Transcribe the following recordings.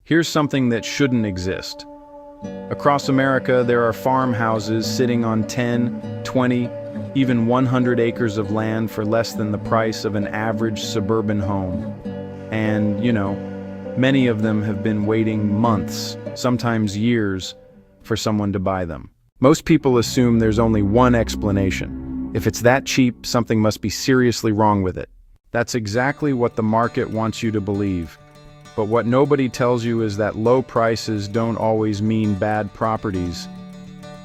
Here's something that shouldn't exist. Across America, there are farmhouses sitting on 10, 20, even 100 acres of land for less than the price of an average suburban home. And, many of them have been waiting months, sometimes years, for someone to buy them. Most people assume there's only one explanation. If it's that cheap, something must be seriously wrong with it. That's exactly what the market wants you to believe. But what nobody tells you is that low prices don't always mean bad properties.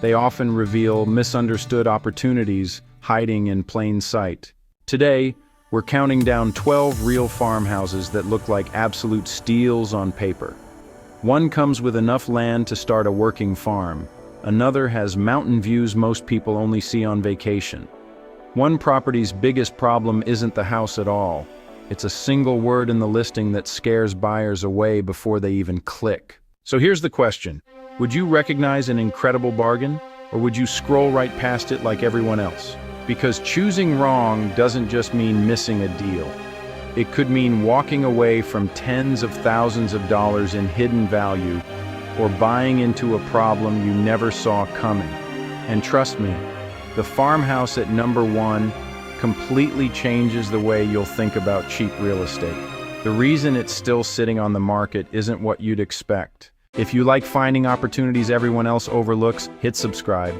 They often reveal misunderstood opportunities hiding in plain sight. Today, we're counting down 12 real farmhouses that look like absolute steals on paper. One comes with enough land to start a working farm. Another has mountain views most people only see on vacation. One property's biggest problem isn't the house at all. It's a single word in the listing that scares buyers away before they even click. So here's the question. Would you recognize an incredible bargain, or would you scroll right past it like everyone else? Because choosing wrong doesn't just mean missing a deal. It could mean walking away from tens of thousands of dollars in hidden value, or buying into a problem you never saw coming. And trust me, the farmhouse at number 1 completely changes the way you'll think about cheap real estate. The reason it's still sitting on the market isn't what you'd expect. If you like finding opportunities everyone else overlooks, hit subscribe.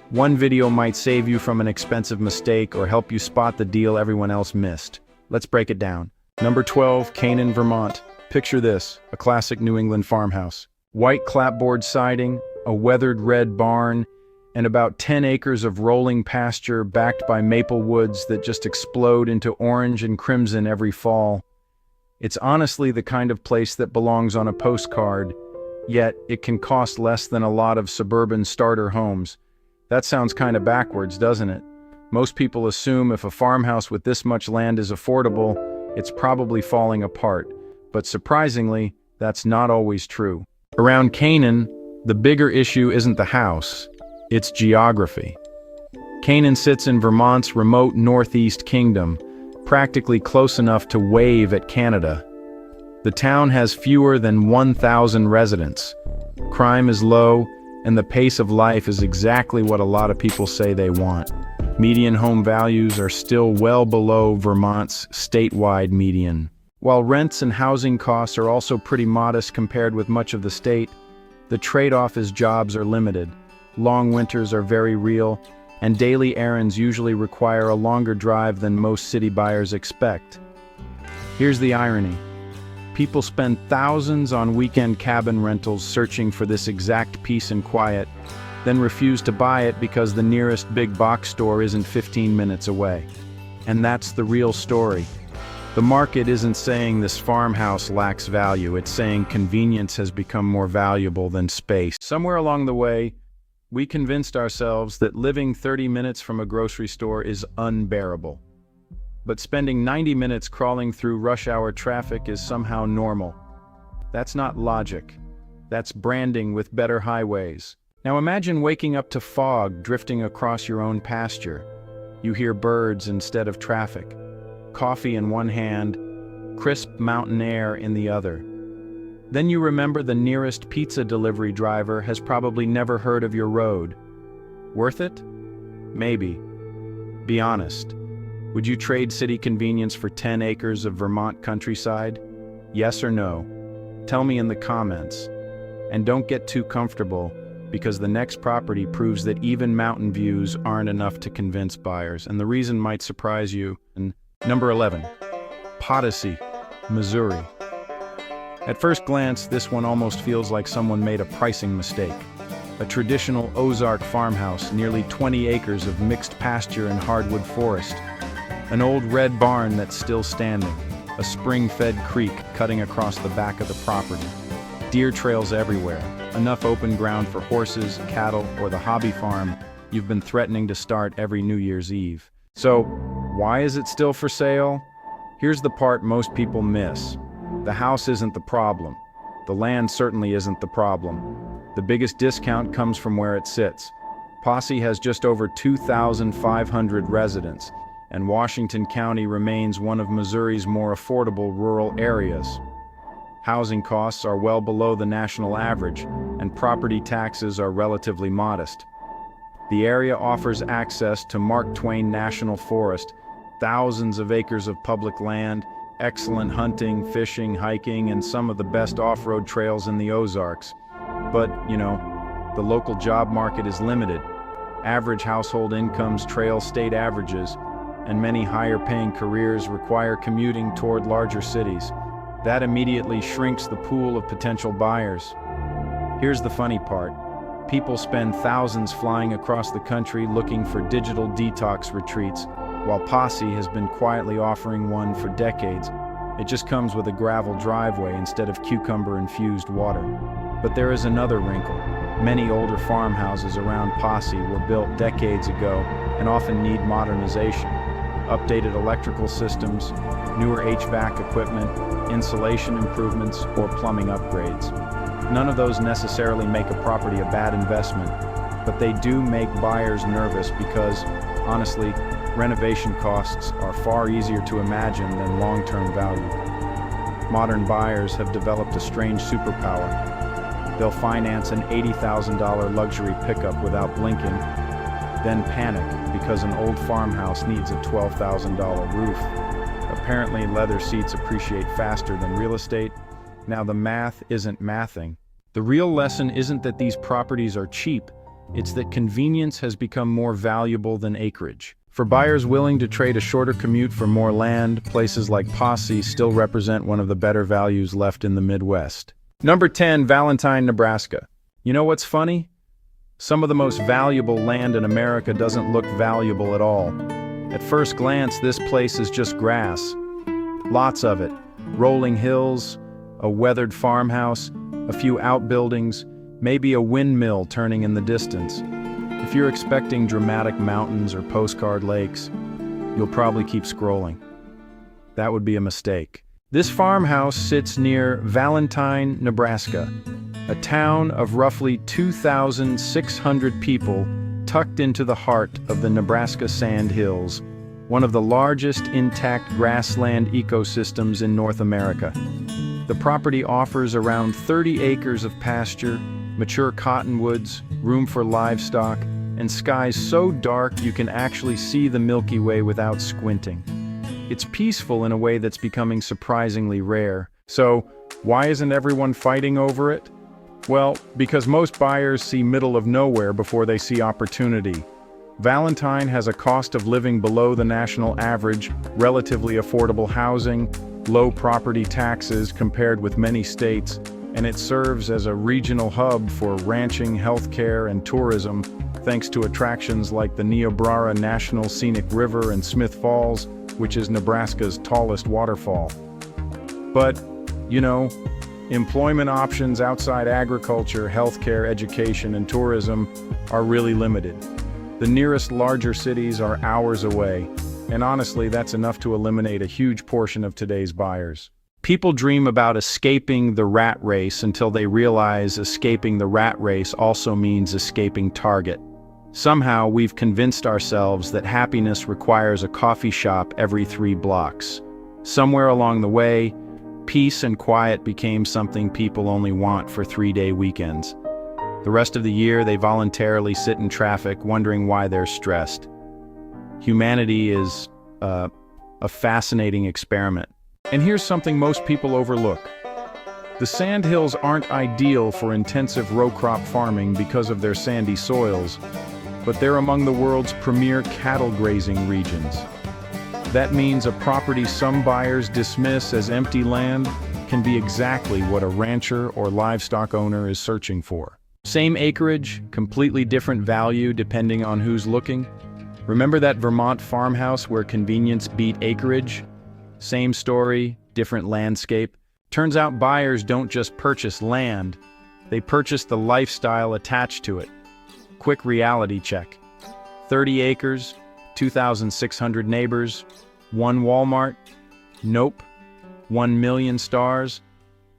One video might save you from an expensive mistake or help you spot the deal everyone else missed. Let's break it down. Number 12, Canaan, Vermont. Picture this, a classic New England farmhouse. White clapboard siding, a weathered red barn, and about 10 acres of rolling pasture backed by maple woods that just explode into orange and crimson every fall. It's honestly the kind of place that belongs on a postcard, yet it can cost less than a lot of suburban starter homes. That sounds kind of backwards, doesn't it? Most people assume if a farmhouse with this much land is affordable, it's probably falling apart. But surprisingly, that's not always true. Around Canaan, the bigger issue isn't the house, it's geography. Canaan sits in Vermont's remote northeast kingdom, practically close enough to wave at Canada. The town has fewer than 1,000 residents. Crime is low, and the pace of life is exactly what a lot of people say they want. Median home values are still well below Vermont's statewide median. While rents and housing costs are also pretty modest compared with much of the state, the trade-off is jobs are limited. Long winters are very real, and daily errands usually require a longer drive than most city buyers expect. Here's the irony. People spend thousands on weekend cabin rentals searching for this exact peace and quiet, then refuse to buy it because the nearest big box store isn't 15 minutes away. And that's the real story. The market isn't saying this farmhouse lacks value, it's saying convenience has become more valuable than space. Somewhere along the way, we convinced ourselves that living 30 minutes from a grocery store is unbearable. But spending 90 minutes crawling through rush hour traffic is somehow normal. That's not logic. That's branding with better highways. Now imagine waking up to fog drifting across your own pasture. You hear birds instead of traffic. Coffee in one hand, crisp mountain air in the other. Then you remember the nearest pizza delivery driver has probably never heard of your road. Worth it? Maybe. Be honest. Would you trade city convenience for 10 acres of Vermont countryside? Yes or no? Tell me in the comments. And don't get too comfortable, because the next property proves that even mountain views aren't enough to convince buyers, and the reason might surprise you. Number 11, Potosi, Missouri. At first glance, this one almost feels like someone made a pricing mistake. A traditional Ozark farmhouse, nearly 20 acres of mixed pasture and hardwood forest. An old red barn that's still standing. A spring-fed creek cutting across the back of the property. Deer trails everywhere. Enough open ground for horses, cattle, or the hobby farm you've been threatening to start every New Year's Eve. So, why is it still for sale? Here's the part most people miss. The house isn't the problem. The land certainly isn't the problem. The biggest discount comes from where it sits. Posse has just over 2,500 residents, and Washington County remains one of Missouri's more affordable rural areas. Housing costs are well below the national average, and property taxes are relatively modest. The area offers access to Mark Twain National Forest, thousands of acres of public land, excellent hunting, fishing, hiking, and some of the best off-road trails in the Ozarks. But, the local job market is limited. Average household incomes trail state averages, and many higher-paying careers require commuting toward larger cities. That immediately shrinks the pool of potential buyers. Here's the funny part. People spend thousands flying across the country looking for digital detox retreats, while Posse has been quietly offering one for decades. It just comes with a gravel driveway instead of cucumber-infused water. But there is another wrinkle. Many older farmhouses around Posse were built decades ago and often need modernization. Updated electrical systems, newer HVAC equipment, insulation improvements, or plumbing upgrades. None of those necessarily make a property a bad investment, but they do make buyers nervous because, honestly, renovation costs are far easier to imagine than long-term value. Modern buyers have developed a strange superpower. They'll finance an $80,000 luxury pickup without blinking, then panic because an old farmhouse needs a $12,000 roof. Apparently, leather seats appreciate faster than real estate. Now, the math isn't mathing. The real lesson isn't that these properties are cheap, it's that convenience has become more valuable than acreage. For buyers willing to trade a shorter commute for more land, places like Posse still represent one of the better values left in the Midwest. Number 10, Valentine, Nebraska. You know what's funny? Some of the most valuable land in America doesn't look valuable at all. At first glance, this place is just grass. Lots of it. Rolling hills, a weathered farmhouse, a few outbuildings, maybe a windmill turning in the distance. If you're expecting dramatic mountains or postcard lakes, you'll probably keep scrolling. That would be a mistake. This farmhouse sits near Valentine, Nebraska, a town of roughly 2,600 people tucked into the heart of the Nebraska Sand Hills, one of the largest intact grassland ecosystems in North America. The property offers around 30 acres of pasture, mature cottonwoods, room for livestock, and skies so dark you can actually see the Milky Way without squinting. It's peaceful in a way that's becoming surprisingly rare. So, why isn't everyone fighting over it? Well, because most buyers see middle of nowhere before they see opportunity. Valentine has a cost of living below the national average, relatively affordable housing, low property taxes compared with many states, and it serves as a regional hub for ranching, healthcare, and tourism, thanks to attractions like the Niobrara National Scenic River and Smith Falls, which is Nebraska's tallest waterfall. But, employment options outside agriculture, healthcare, education, and tourism are really limited. The nearest larger cities are hours away, and honestly, that's enough to eliminate a huge portion of today's buyers. People dream about escaping the rat race until they realize escaping the rat race also means escaping Target. Somehow, we've convinced ourselves that happiness requires a coffee shop every 3 blocks. Somewhere along the way, peace and quiet became something people only want for 3-day weekends. The rest of the year, they voluntarily sit in traffic, wondering why they're stressed. Humanity is a fascinating experiment. And here's something most people overlook. The sandhills aren't ideal for intensive row crop farming because of their sandy soils, but they're among the world's premier cattle grazing regions. That means a property some buyers dismiss as empty land can be exactly what a rancher or livestock owner is searching for. Same acreage, completely different value depending on who's looking. Remember that Vermont farmhouse where convenience beat acreage? Same story, different landscape. Turns out buyers don't just purchase land, they purchase the lifestyle attached to it. Quick reality check. 30 acres, 2,600 neighbors, 1 Walmart? Nope. 1 million stars?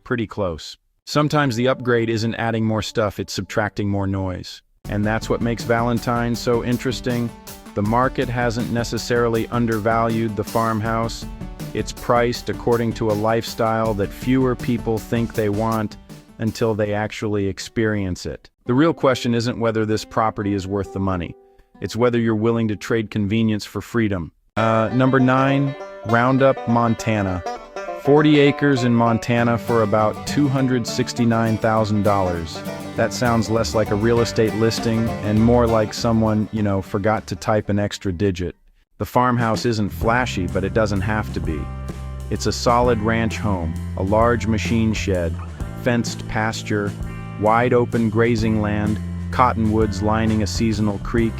Pretty close. Sometimes the upgrade isn't adding more stuff, it's subtracting more noise. And that's what makes Valentine so interesting. The market hasn't necessarily undervalued the farmhouse. It's priced according to a lifestyle that fewer people think they want until they actually experience it. The real question isn't whether this property is worth the money. It's whether you're willing to trade convenience for freedom. Number 9, Roundup, Montana. 40 acres in Montana for about $269,000. That sounds less like a real estate listing and more like someone, forgot to type an extra digit. The farmhouse isn't flashy, but it doesn't have to be. It's a solid ranch home, a large machine shed, fenced pasture, wide open grazing land, cottonwoods lining a seasonal creek,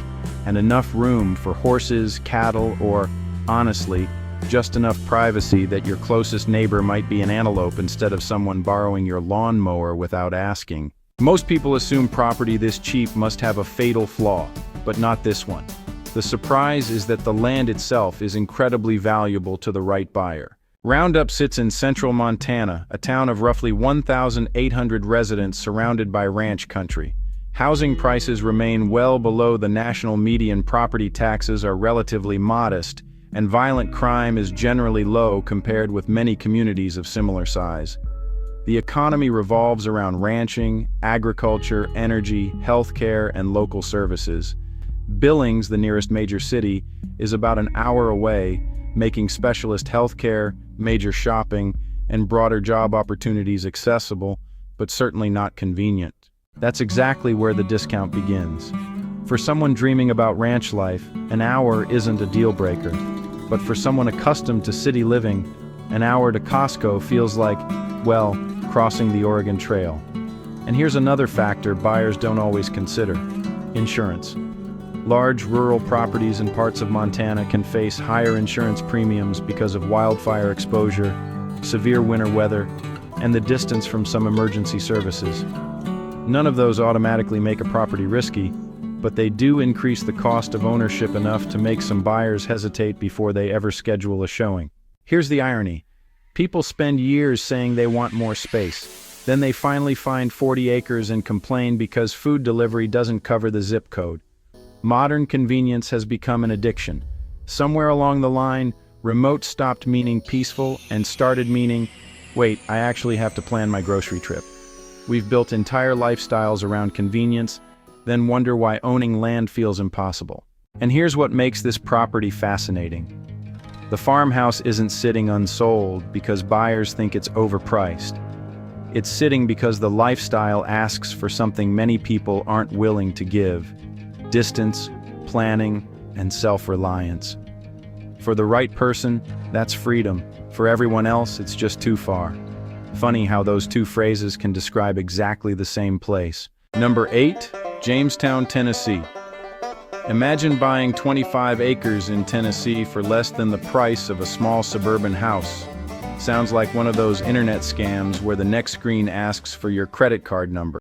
and enough room for horses, cattle, or, honestly, just enough privacy that your closest neighbor might be an antelope instead of someone borrowing your lawnmower without asking. Most people assume property this cheap must have a fatal flaw, but not this one. The surprise is that the land itself is incredibly valuable to the right buyer. Roundup sits in central Montana, a town of roughly 1,800 residents surrounded by ranch country. Housing prices remain well below the national median, property taxes are relatively modest, and violent crime is generally low compared with many communities of similar size. The economy revolves around ranching, agriculture, energy, healthcare, and local services. Billings, the nearest major city, is about an hour away, making specialist healthcare, major shopping, and broader job opportunities accessible, but certainly not convenient. That's exactly where the discount begins. For someone dreaming about ranch life, an hour isn't a deal breaker. But for someone accustomed to city living, an hour to Costco feels like, well, crossing the Oregon Trail. And here's another factor buyers don't always consider: insurance. Large rural properties in parts of Montana can face higher insurance premiums because of wildfire exposure, severe winter weather, and the distance from some emergency services. None of those automatically make a property risky, but they do increase the cost of ownership enough to make some buyers hesitate before they ever schedule a showing. Here's the irony. People spend years saying they want more space. Then they finally find 40 acres and complain because food delivery doesn't cover the zip code. Modern convenience has become an addiction. Somewhere along the line, remote stopped meaning peaceful and started meaning, wait, I actually have to plan my grocery trip. We've built entire lifestyles around convenience, then wonder why owning land feels impossible. And here's what makes this property fascinating. The farmhouse isn't sitting unsold because buyers think it's overpriced. It's sitting because the lifestyle asks for something many people aren't willing to give: distance, planning, and self-reliance. For the right person, that's freedom. For everyone else, it's just too far. Funny how those two phrases can describe exactly the same place. Number 8, Jamestown, Tennessee. Imagine buying 25 acres in Tennessee for less than the price of a small suburban house. Sounds like one of those internet scams where the next screen asks for your credit card number.